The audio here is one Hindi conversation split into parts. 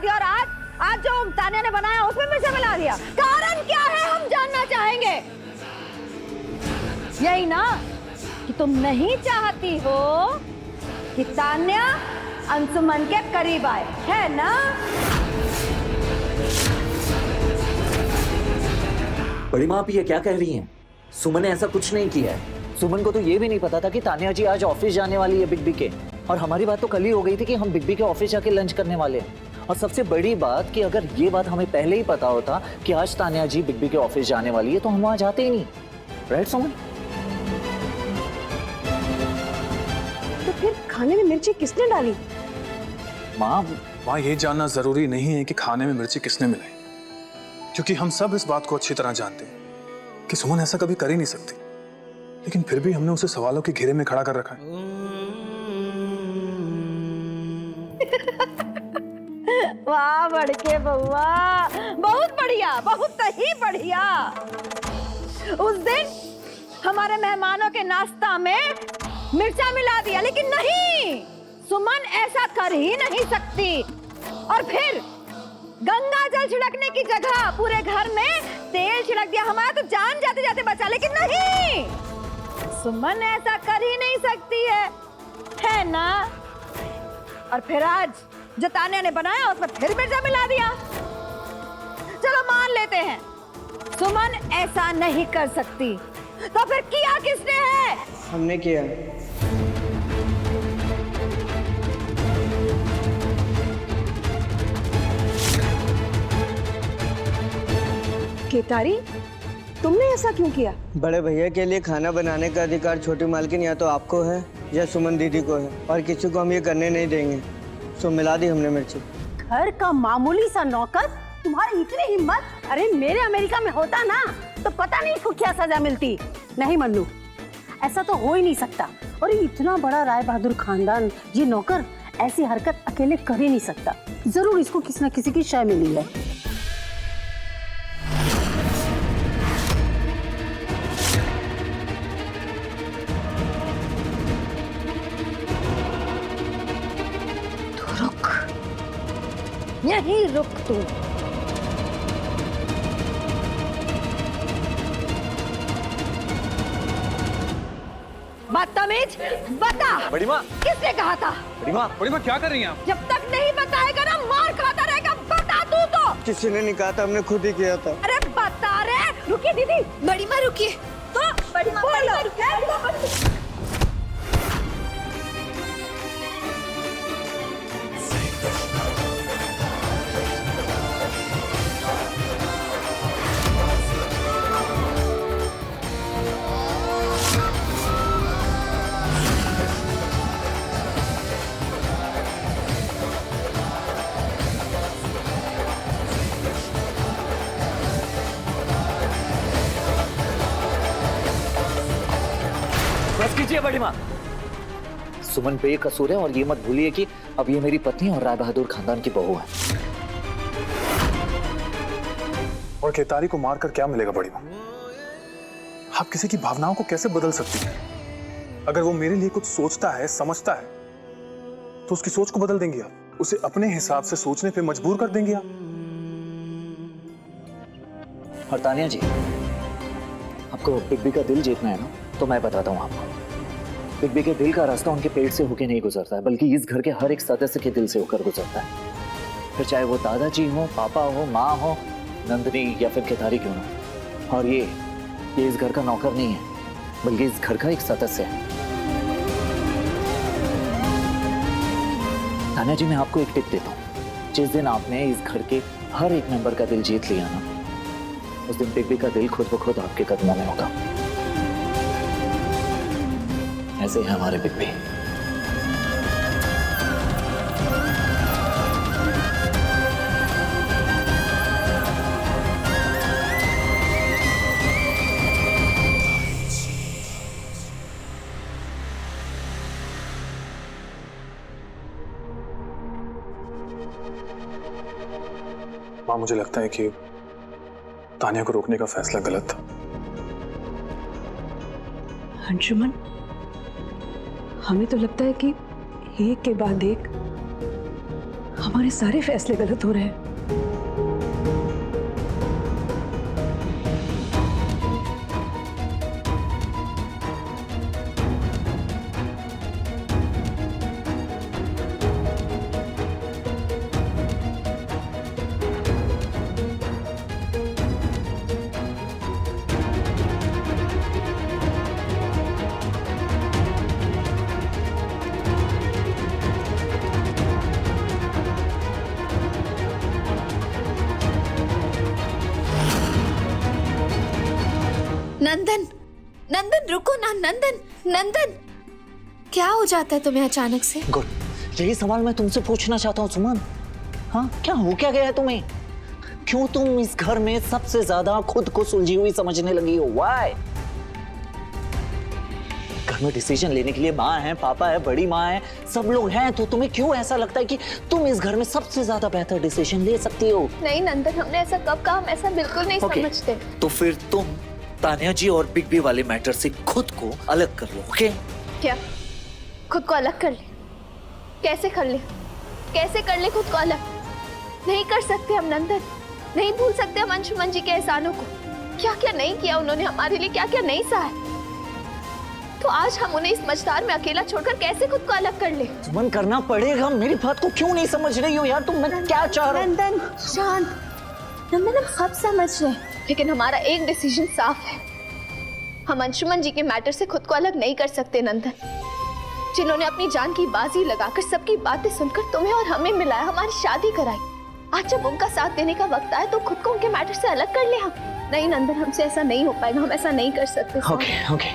दिया और आज जो तान्या ने बनाया उसमें मिर्चा मिला दिया। कारण क्या है हम जानना चाहेंगे। यही ना कि तुम नहीं चाहती हो कि तान्या अंशुमन के करीब आए, है ना? बड़ी माँ, आप ये क्या कह रही हैं? सुमन ने ऐसा कुछ नहीं किया है। सुमन को तो ये भी नहीं पता था कि तान्या जी आज ऑफिस जाने वाली है बिग बी के, और हमारी बात तो कल ही हो गई थी कि हम बिग बी के ऑफिस जाके लंच करने वाले हैं। और सबसे बड़ी बात कि अगर ये बात हमें पहले ही पता होता कि आज तान्या जी बिग बी के ऑफिस जाने वाली है तो हम वहां जाते ही नहीं। राइट सुमन? तो फिर खाने में मिर्ची किसने डाली? माँ, ये जानना जरूरी नहीं है कि खाने में मिर्ची किसने मिलाई, क्योंकि हम सब इस बात को अच्छी तरह जानते हैं कि सुमन ऐसा कभी कर ही नहीं सकती, लेकिन फिर भी हमने उसे सवालों के घेरे में खड़ा कर रखा है। वाह बड़के बउआ, बहुत बढ़िया, बहुत ही बढ़िया। उस दिन हमारे मेहमानों के नाश्ता में मिर्चा मिला दिया, लेकिन नहीं, सुमन ऐसा कर ही नहीं सकती। और फिर गंगा जल छिड़कने की जगह पूरे घर में तेल छिड़क दिया। हमारा तो जान जाते जाते बचा, लेकिन नहीं, सुमन ऐसा कर ही नहीं सकती है ना? और फिर आज जो तान्या ने बनाया उसमें फिर मिर्चा मिला दिया। चलो मान लेते हैं सुमन ऐसा नहीं कर सकती, तो फिर किया किसने है? हमने किया। केतारी, तुमने ऐसा क्यों किया? बड़े भैया के लिए खाना बनाने का अधिकार छोटी मालकिन या तो आपको है या सुमन दीदी को है, और किसी को हम ये करने नहीं देंगे। सो मिला दी हमने मिर्ची। घर का मामूली सा नौकर, तुम्हारी इतनी हिम्मत? अरे मेरे अमेरिका में होता ना तो पता नहीं इसको क्या सजा मिलती। नहीं मन्नू, ऐसा तो हो ही नहीं सकता। और इतना बड़ा राय बहादुर खानदान, ये नौकर ऐसी हरकत अकेले कर ही नहीं सकता। जरूर इसको किसी न किसी की शय मिली है। यहीं रुक तू। बदतमीज, बता। बड़ी माँ, किसने कहा था? बड़ी माँ, क्या कर रही हैं आप? जब तक नहीं बताएगा ना मार खाता रहेगा। बता तू तो। किसी ने नहीं कहा था, हमने खुद ही किया था। अरे बता रे। रुकिए दीदी। बड़ी माँ रुकिए। तो बड़ी माँ रुकिए। बस कीजिए बड़ी माँ। सुमन बेकसूर है और ये मत भूलिए कि अब ये मेरी पत्नी और राय बहादुर खानदान की बहू है। और केतारी को मारकर क्या मिलेगा बड़ी माँ? आप किसी की भावनाओं को कैसे बदल सकती हैं? अगर वो मेरे लिए कुछ सोचता है, समझता है, तो उसकी सोच को बदल देंगी आप। उसे अपने हिसाब से सोचने पे मजबूर कर देंगी आप। और तानिया जी, आपको बिग बी का दिल जीतना है ना, तो मैं बताता हूँ आपको। बिग बी के दिल का रास्ता उनके पेट से होके नहीं गुजरता है, बल्कि इस घर के हर एक सदस्य के दिल से होकर गुजरता है। फिर चाहे वो दादाजी हो, पापा हो, माँ हो, नंदनी या फिर केतारी क्यों ना। और ये इस घर का नौकर नहीं है, बल्कि इस घर का एक सदस्य है। तानिया जी, मैं आपको एक टिप देता हूँ। जिस दिन आपने इस घर के हर एक मेंबर का दिल जीत लिया ना, उस दिन बिग बी का दिल खुद ब खुद आपके कदमों में होगा। ऐसे है हमारे बिग बी। माँ, मुझे लगता है कि तानिया को रोकने का फैसला गलत था। अंशुमन, हमें तो लगता है कि एक के बाद एक हमारे सारे फैसले गलत हो रहे हैं। नंदन, नंदन रुको ना, नंदन, नंदन, क्या हो जाता है तुम्हें अचानक से? गुड, यही सवाल मैं तुमसे पूछना चाहता हूँ सुमन। हाँ, क्या हो क्या गया है तुम्हें? क्यों तुम इस घर में सबसे ज्यादा खुद को सुलझी हुई समझने लगी हो? व्हाई? घर में डिसीजन लेने के लिए माँ है, पापा है, बड़ी माँ है, सब लोग हैं, तो तुम्हें क्यों ऐसा लगता है कि तुम इस घर में सबसे ज्यादा बेहतर डिसीजन ले सकती हो? नहीं नंदन, हमने ऐसा कब कहा? हम ऐसा बिल्कुल नहीं समझते। तो फिर तुम तान्या जी और बिग बी वाले मैटर से खुद को अलग कर लो, ओके? क्या खुद को अलग कर ले? कैसे कर ले? कैसे कर ले खुद को अलग? नहीं कर सकते हम नंदन, नहीं भूल सकते हम अंशुमन जी के एहसानों को। क्या क्या नहीं किया उन्होंने हमारे लिए, क्या क्या नहीं सहा। तो आज हम उन्हें इस मझधार में अकेला छोड़कर कैसे खुद को अलग कर ले? मन करना पड़ेगा। मेरी बात को क्यों नहीं समझ रही हो यार तुम? मैं क्या चाह रहा हूँ? नंदन शांत, नंदन हम सब समझ रहे हैं, लेकिन हमारा एक डिसीजन साफ है। हम अंशुमन जी के मैटर से खुद को अलग नहीं कर सकते नंदन। जिन्होंने अपनी जान की बाजी लगाकर सबकी बातें सुनकर तुम्हें और हमें मिलाया, हमारी शादी कराई, आज जब उनका साथ देने का वक्त आया तो खुद को उनके मैटर से अलग कर ले हम? नहीं नंदन, हमसे ऐसा नहीं हो पाएगा, हम ऐसा नहीं कर सकते। ओके,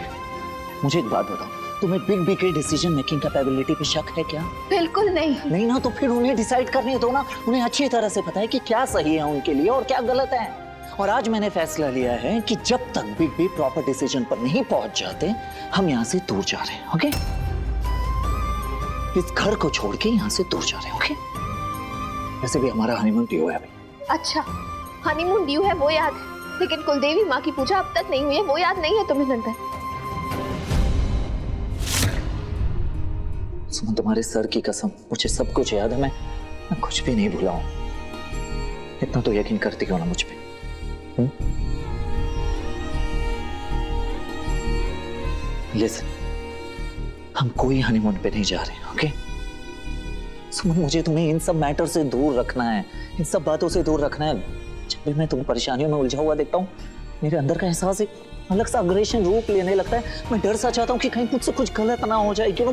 मुझे एक बात बताओ, तुम्हें बिग बी के डिसीजन मेकिंग कैपेबिलिटी पे शक है क्या? बिल्कुल नहीं। नहीं ना, तो फिर उन्हें डिसाइड करने दो ना। उन्हें अच्छी तरह से पता है कि क्या सही है उनके लिए और क्या गलत है। और आज मैंने फैसला लिया है कि जब तक बिग बी प्रॉपर डिसीजन पर नहीं पहुंच जाते, हम यहाँ से दूर जा रहे हैं, ओके? इस घर को छोड़ के यहाँ से दूर जा रहे हैं, ओके? वैसे भी हमारा हनीमून ड्यू है अभी। अच्छा, हनीमून ड्यू है वो याद है, लेकिन कुलदेवी माँ की पूजा अब तक नहीं हुई है, वो याद नहीं है तुम्हें नंदन? सुमन, तुम्हारे सर की कसम, मुझे सब कुछ याद है। मैं कुछ भी नहीं भूला हूं। इतना तो यकीन करती हो ना मुझ पे? लिसन, हम कोई हनीमून पे नहीं जा रहे, ओके? सुमन, मुझे तुम्हें इन सब मैटर से दूर रखना है, इन सब बातों से दूर रखना है। जब भी मैं तुम्हें परेशानियों में उलझा हुआ देखता हूँ, मेरे अंदर का एहसास एक अलग सा अग्रेशन रूप लेने लगता है। मैं डर सा चाहता हूँ कि कहीं मुझसे कुछ गलत ना हो जाए। क्यों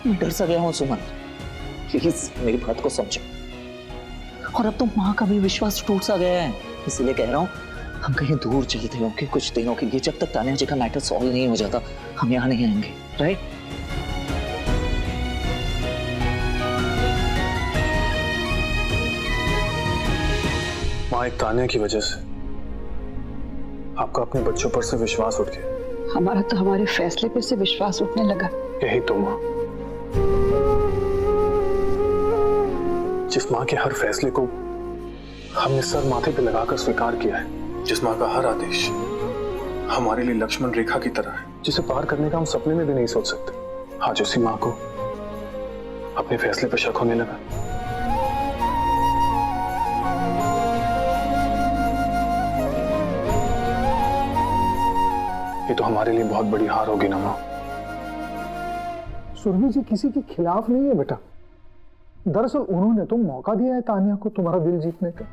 मैं डर सा गया हूँ सुमन, प्लीज मेरी बात को समझो। और अब तो माँ का भी विश्वास टूट सा गया है, इसीलिए कह रहा हूँ हम कहीं दूर चलते हो कि कुछ दिनों के लिए, जब तक तान्या जी का मैटर सॉल्व नहीं हो जाता हम यहाँ नहीं आएंगे, राइट? माँ, एक तान्या की वजह से आपका अपने बच्चों पर से विश्वास उठ गया। हमारा तो हमारे फैसले पे से विश्वास उठने लगा। यही तो माँ, जिस माँ के हर फैसले को हमने सर माथे पे लगाकर स्वीकार किया है, जिस माँ का हर आदेश हमारे लिए लक्ष्मण रेखा की तरह है, जिसे पार करने का हम सपने में भी नहीं सोच सकते, आज उसी माँ को अपने फैसले पर शक होने लगा। ये तो हमारे लिए बहुत बड़ी हार होगी ना माँ। सुरभि जी किसी के खिलाफ नहीं है बेटा। दरअसल उन्होंने तो मौका दिया है तानिया को तुम्हारा दिल जीतने का।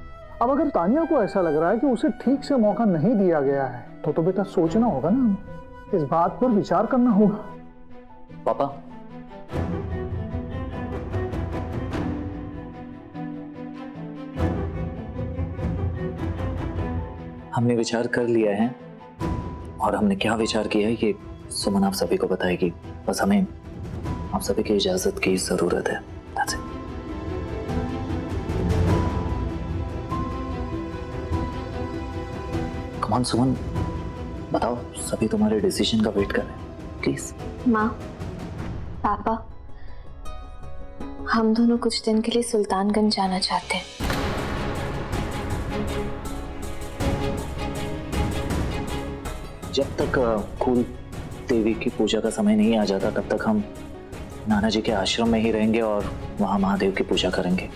अब अगर तानिया को ऐसा लग रहा है कि उसे ठीक से मौका नहीं दिया गया है, तो बेटा सोचना होगा ना, इस बात पर विचार करना होगा। पापा, हमने विचार कर लिया है, और हमने क्या विचार किया है कि सुमन आप सभी को बताएगी। बस हमें आप सभी की इजाजत की जरूरत है। That's it. Come on, सुमन, बताओ, सभी तुम्हारे डिसीजन का वेट कर रहे हैं, प्लीज। माँ, पापा, हम दोनों कुछ दिन के लिए सुल्तानगंज जाना चाहते हैं। जब तक कुल देवी की पूजा का समय नहीं आ जाता, तब तक हम नाना जी के आश्रम में ही रहेंगे और वहां महादेव की पूजा करेंगे।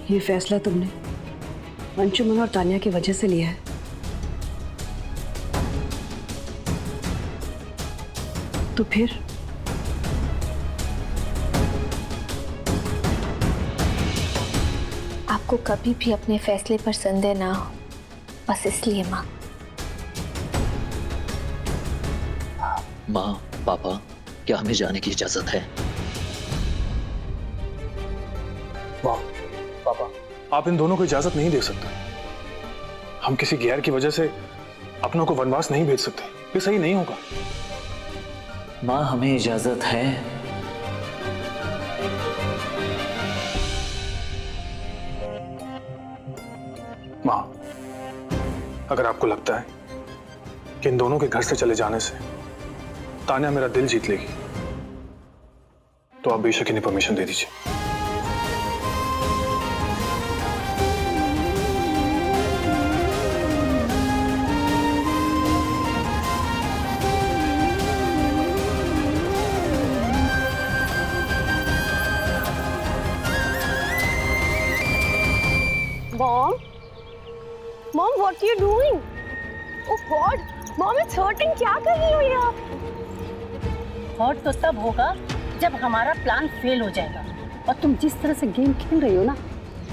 ये फैसला तुमने अंशुमन और तानिया की वजह से लिया है? तो फिर आपको कभी भी अपने फैसले पर संदेह ना हो, बस इसलिए माँ। माँ, पापा, क्या हमें जाने की इजाजत है? वाह पापा, आप इन दोनों को इजाजत नहीं दे सकते। हम किसी गैर की वजह से अपनों को वनवास नहीं भेज सकते, ये सही नहीं होगा। माँ, हमें इजाजत है। माँ, अगर आपको लगता है कि इन दोनों के घर से चले जाने से तान्या मेरा दिल जीत लेगी, तो आप बेशक इन्हें परमिशन दे दीजिए। Mom, Mom, what are you doing? Oh God, Mom, it's hurting. क्या कर रही हो ये आप? हर्ट तो तब होगा जब हमारा प्लान फेल हो जाएगा। और तुम जिस तरह से गेम खेल रही हो ना,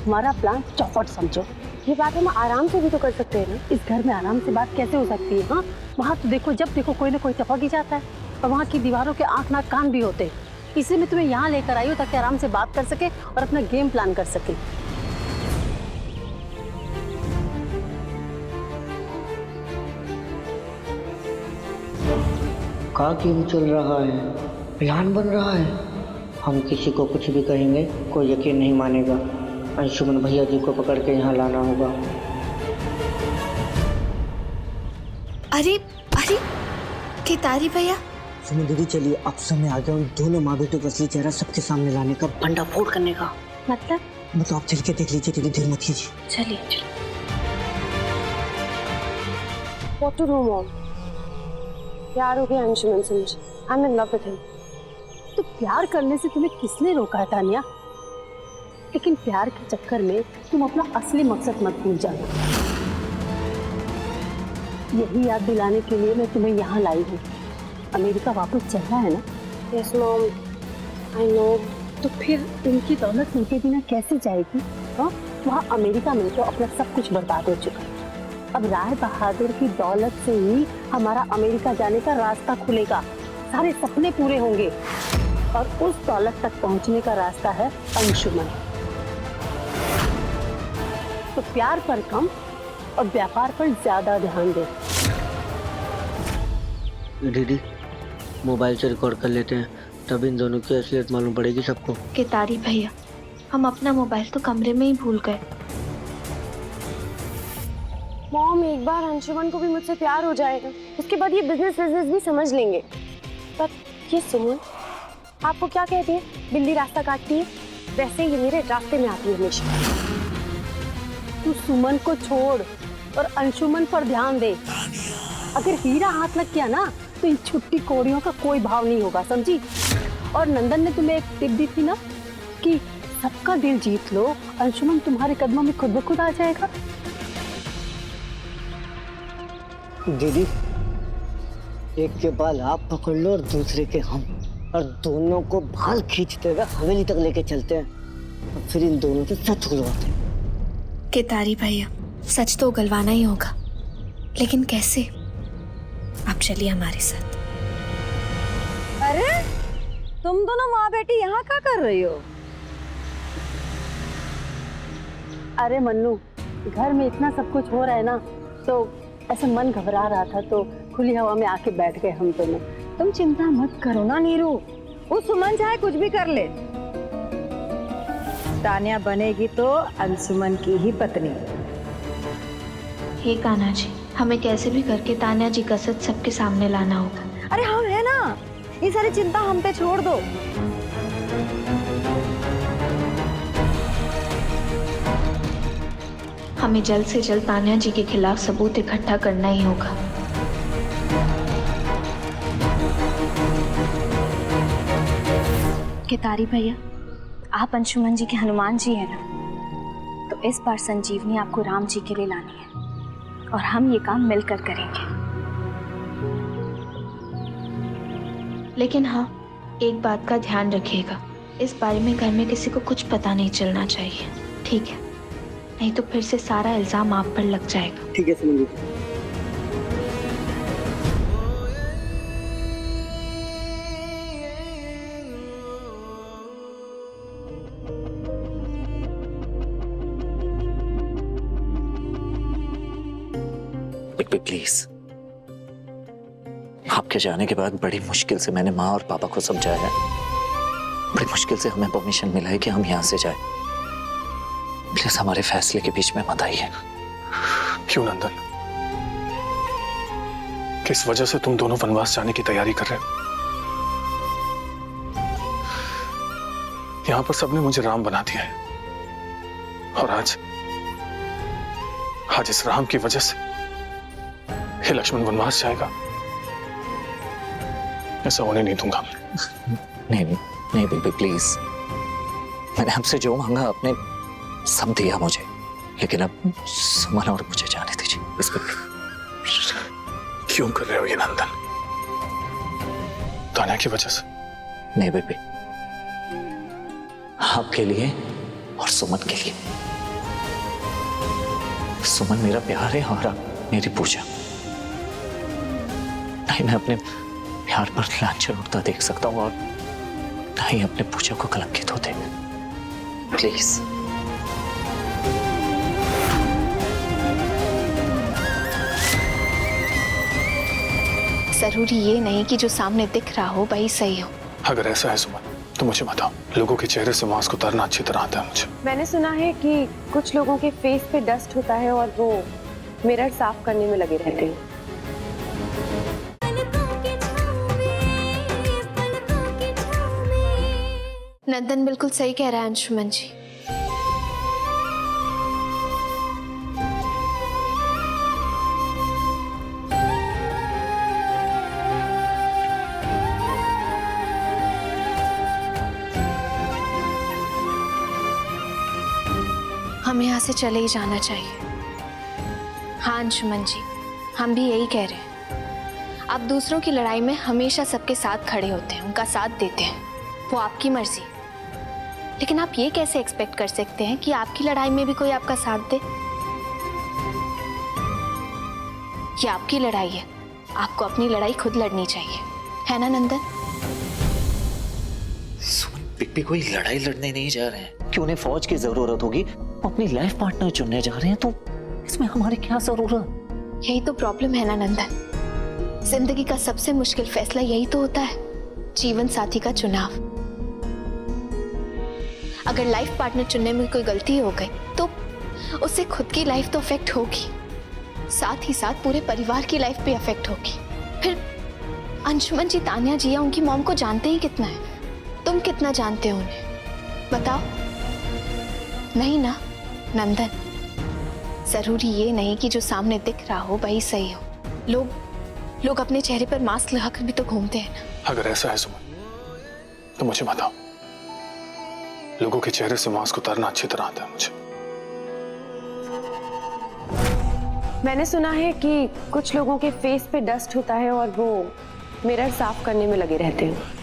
हमारा प्लान चौपट समझो। ये बात हम आराम से भी तो कर सकते हैं ना। इस घर में आराम से बात कैसे हो सकती है? हाँ, वहाँ तो देखो, जब देखो कोई ना कोई टपक ही जाता है और वहाँ की दीवारों के आंख नाक कान भी होते हैं। इसलिए मैं तुम्हें यहाँ लेकर आई हूँ ताकि आराम से बात कर सके और अपना गेम प्लान कर सके। का गेम चल रहा है, प्लान बन रहा है। हम किसी को कुछ भी कहेंगे कोई यकीन नहीं मानेगा। अंशुमन भैया जी को पकड़ के यहाँ लाना होगा। अरे अरे केतारी भैया, सुनो दीदी, चलिए अब समय आ गया उन दोनों माँ बेटों का असली चेहरा सबके सामने लाने का, भंडाफोड़ करने का। मतलब आप चल के देख लीजिए दीदी, देर मत कीजिए। चलिए। What to do, Mom? प्यार हो गया अंशुमन से मुझे। I'm in love with him. तो प्यार करने से तुम्हें किसने रोका है तानिया? लेकिन प्यार के चक्कर में तुम अपना असली मकसद मत भूल जाना। यही याद दिलाने के लिए मैं तुम्हें यहाँ लाई हूँ। अमेरिका वापस चलना है ना? Yes, Mom. I know. तो फिर उनकी दौलत उनके बिना कैसे जाएगी? हाँ, वहाँ अमेरिका में तो अपना सब कुछ बर्बाद हो चुका है। अब राय बहादुर की दौलत से ही हमारा अमेरिका जाने का रास्ता खुलेगा, सारे सपने पूरे होंगे और उस दौलत तक पहुंचने का रास्ता है अंशुमन। तो प्यार पर कम और व्यापार पर ज्यादा ध्यान दे। दीदी, मोबाइल से रिकॉर्ड कर लेते हैं, तब इन दोनों की असलियत मालूम पड़ेगी सबको। केतारी भैया, हम अपना मोबाइल तो कमरे में ही भूल गए। मॉम, एक बार अंशुमन को भी मुझसे प्यार हो जाएगा, उसके बाद ये बिजनेस भी समझ लेंगे। पर ये सुमन आपको क्या कहती है? बिल्ली रास्ता काटती है, वैसे ही मेरे रास्ते में आती है हमेशा। तू सुमन को छोड़ और अंशुमन पर ध्यान दे। अगर हीरा हाथ लग गया ना तो इन छुट्टी कोड़ियों का कोई भाव नहीं होगा, समझी? और नंदन ने तुम्हें एक टिप दी थी ना कि सबका दिल जीत लो, अंशुमन तुम्हारे कदमों में खुद ब खुद आ जाएगा। दीदी, एक के बाल आप पकड़ लो और दूसरे के हम, और दोनों को बाल खींचते हुए हवेली तक लेके चलते हैं और फिर इन दोनों से सच उगलवाते हैं। केतारी भैया, सच तो उगलवाना ही होगा, लेकिन कैसे? आप चलिए हमारे साथ। अरे तुम दोनों माँ बेटी यहाँ क्या कर रही हो? अरे मन्नू, घर में इतना सब कुछ हो रहा है ना, तो ऐसे मन घबरा रहा था तो खुली हवा में आके बैठ गए हम दोनों। तुम चिंता मत करो ना नीरू, वो सुमन चाहे कुछ भी कर ले, तानिया बनेगी तो अंशुमन की ही पत्नी। हे कान्हा जी, हमें कैसे भी करके तान्या जी का सच सबके सामने लाना होगा। अरे हम है ना, ये सारी चिंता हम पे छोड़ दो। हमें जल्द से जल्द तान्या जी के खिलाफ सबूत इकट्ठा करना ही होगा। केतारी भैया, आप अंशुमन जी के हनुमान जी हैं ना, तो इस बार संजीवनी आपको राम जी के लिए लानी है और हम ये काम मिलकर करेंगे। लेकिन हाँ, एक बात का ध्यान रखिएगा, इस बारे में घर में किसी को कुछ पता नहीं चलना चाहिए, ठीक है? नहीं तो फिर से सारा इल्जाम आप पर लग जाएगा। ठीक है Suman ji. Big be please, आपके जाने के बाद बड़ी मुश्किल से मैंने माँ और पापा को समझाया, बड़ी मुश्किल से हमें परमिशन मिला है कि हम यहाँ से जाएं। प्लीज हमारे फैसले के बीच में मत आइए। क्यों नंदन? किस वजह से तुम दोनों वनवास जाने की तैयारी कर रहे हो? यहां पर सबने मुझे राम बना दिया है और आज इस राम की वजह से हे लक्ष्मण वनवास जाएगा। ऐसा होने नहीं दूंगा। नहीं नहीं नहीं बेबी प्लीज, मैंने आपसे जो मांगा आपने सब दिया मुझे, लेकिन अब सुमन और मुझे जाने दीजिए। इस पर क्यों कर रहे हो ये नंदन? तान्या की वजह से? नहीं बेबी, आपके लिए और सुमन के लिए। सुमन मेरा प्यार है और आप मेरी पूजा। नहीं मैं अपने प्यार पर लांछन उड़ता देख सकता हूं और नहीं अपने पूजा को कलंकित होते। प्लीज जरूरी ये नहीं कि जो सामने दिख रहा हो वही सही हो। अगर ऐसा है सुमन तो मुझे बताओ, लोगों के चेहरे से मास्क उतारना अच्छी तरह आता है मुझे। मैंने सुना है कि कुछ लोगों के फेस पे डस्ट होता है और वो मिरर साफ करने में लगे रहते हैं। नंदन बिल्कुल सही कह रहा है अंशुमन जी। हमें यहाँ से चले ही जाना चाहिए। हाँ अंशुमन जी, हम भी यही कह रहे हैं। आप दूसरों की लड़ाई में हमेशा सबके साथ खड़े होते हैं, उनका साथ देते हैं, वो आपकी मर्जी। लेकिन आप ये कैसे एक्सपेक्ट कर सकते हैं कि आपकी लड़ाई में भी कोई आपका साथ दे? ये आपकी लड़ाई है, आपको अपनी लड़ाई खुद लड़नी चाहिए, है ना नंदन? सुमन पिप्पी कोई लड़ाई लड़ने नहीं जा रहे हैं कि उन्हें फौज की जरूरत होगी, वो अपनी लाइफ पार्टनर चुनने जा रहे हैं, तो इसमें हमारी क्या जरूरत? यही तो प्रॉब्लम है ना नंदन। जिंदगी का सबसे मुश्किल फैसला यही तो होता है, जीवन साथी का चुनाव। अगर लाइफ पार्टनर चुनने में कोई गलती हो गई तो उससे खुद की लाइफ तो अफेक्ट होगी, साथ ही साथ पूरे परिवार की लाइफ भी अफेक्ट होगी। फिर अंशुमन जी तान्या जी या उनकी मॉम को जानते ही कितना है? तुम कितना जानते हो उन्हें, बताओ? नहीं ना नंदन, जरूरी ये नहीं कि जो सामने दिख रहा हो वही सही हो। लोग अपने चेहरे पर मास्क लगाकर भी तो घूमते हैं ना। अगर ऐसा है सुमन तो मुझे बताओ, लोगों के चेहरे से मास्क उतारना अच्छी तरह आता है मुझे। मैंने सुना है कि कुछ लोगों के फेस पे डस्ट होता है और वो मिरर साफ करने में लगे रहते हैं।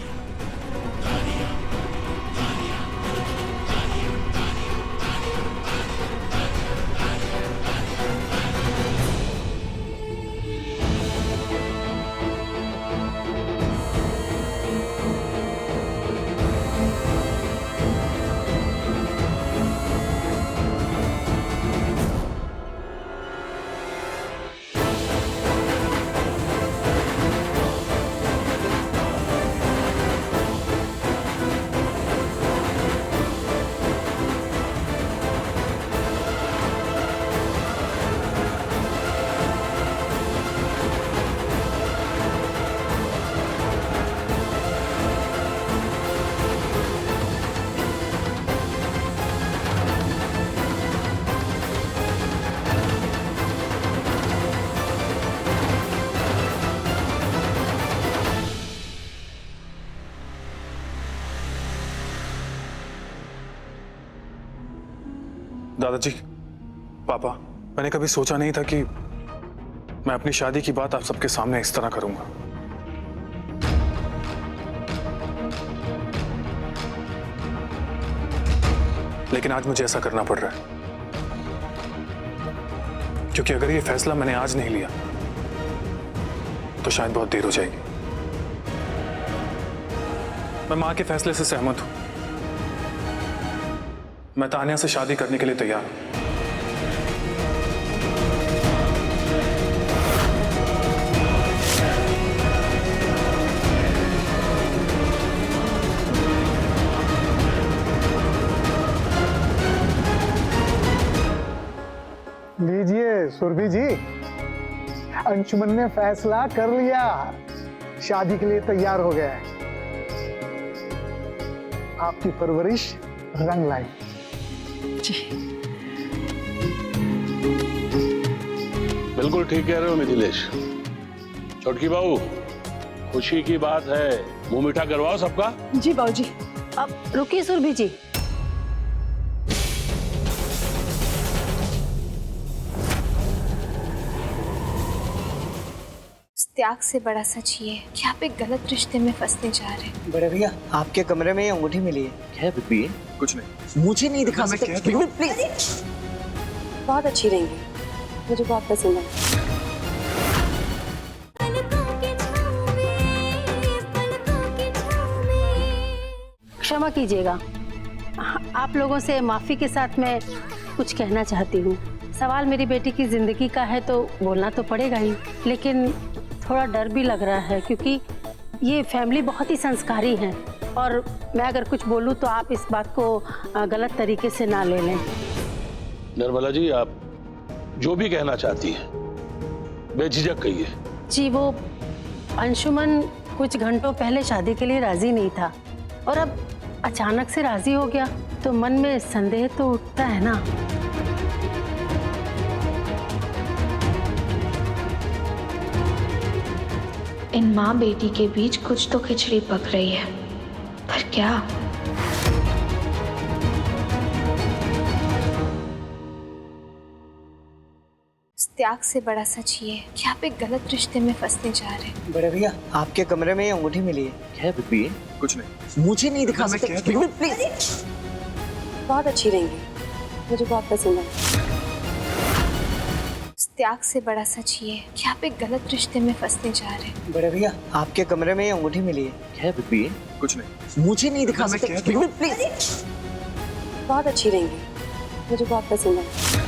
दादाजी, पापा, मैंने कभी सोचा नहीं था कि मैं अपनी शादी की बात आप सबके सामने इस तरह करूंगा। लेकिन आज मुझे ऐसा करना पड़ रहा है, क्योंकि अगर ये फैसला मैंने आज नहीं लिया तो शायद बहुत देर हो जाएगी। मैं मां के फैसले से सहमत हूं। मैं तानिया से शादी करने के लिए तैयार हूं। लीजिए सुरभि जी, अंशुमन ने फैसला कर लिया, शादी के लिए तैयार हो गया है। आपकी परवरिश रंग लाई। बिल्कुल ठीक कह रहे हो मिथिलेश। छोटकी बहू, खुशी की बात है, मुंह मीठा करवाओ सबका। जी बाबूजी। अब रुकिए सुरभि जी, त्याग से बड़ा सच ये है कि आप एक गलत रिश्ते में फंसने जा रहे हैं। बड़े भैया, आपके कमरे में ये अंगूठी मिली है। क्या है बिग बी? कुछ नहीं। मुझे नहीं दिखा सकते बिग बी, प्लीज। बहुत अच्छी रहेंगी, मुझे बहुत पसंद है। क्षमा कीजिएगा, आप लोगों से माफी के साथ मैं कुछ कहना चाहती हूँ। सवाल मेरी बेटी की जिंदगी का है तो बोलना तो पड़ेगा ही, लेकिन थोड़ा डर भी लग रहा है क्योंकि ये फैमिली बहुत ही संस्कारी है और मैं अगर कुछ बोलूँ तो आप इस बात को गलत तरीके से ना ले लें। निर्मला जी, आप जो भी कहना चाहती हैं बेझिझक कहिए। जी, वो अंशुमन कुछ घंटों पहले शादी के लिए राजी नहीं था और अब अचानक से राजी हो गया तो मन में संदेह तो उठता है ना। इन माँ बेटी के बीच कुछ तो खिचड़ी पक रही है, पर क्या? त्याग से बड़ा सच ये है कि आप एक गलत रिश्ते में फंसने जा रहे हैं। बड़े भैया, आपके कमरे में ये अंगूठी मिली है। क्या है बिग बी? कुछ नहीं। मुझे नहीं दिखा सकते बिग बी, प्लीज। बहुत अच्छी रहेंगी, मुझे बहुत पसंद है। त्याग से बड़ा सच ये है कि आप एक गलत रिश्ते में फंसने जा रहे हैं। बड़े भैया, आपके कमरे में ये अंगूठी मिली है। क्या है बिग बी? कुछ नहीं। मुझे नहीं दिखा सकते बिग बी, प्लीज। बहुत अच्छी रहेंगी, मुझे बहुत पसंद है।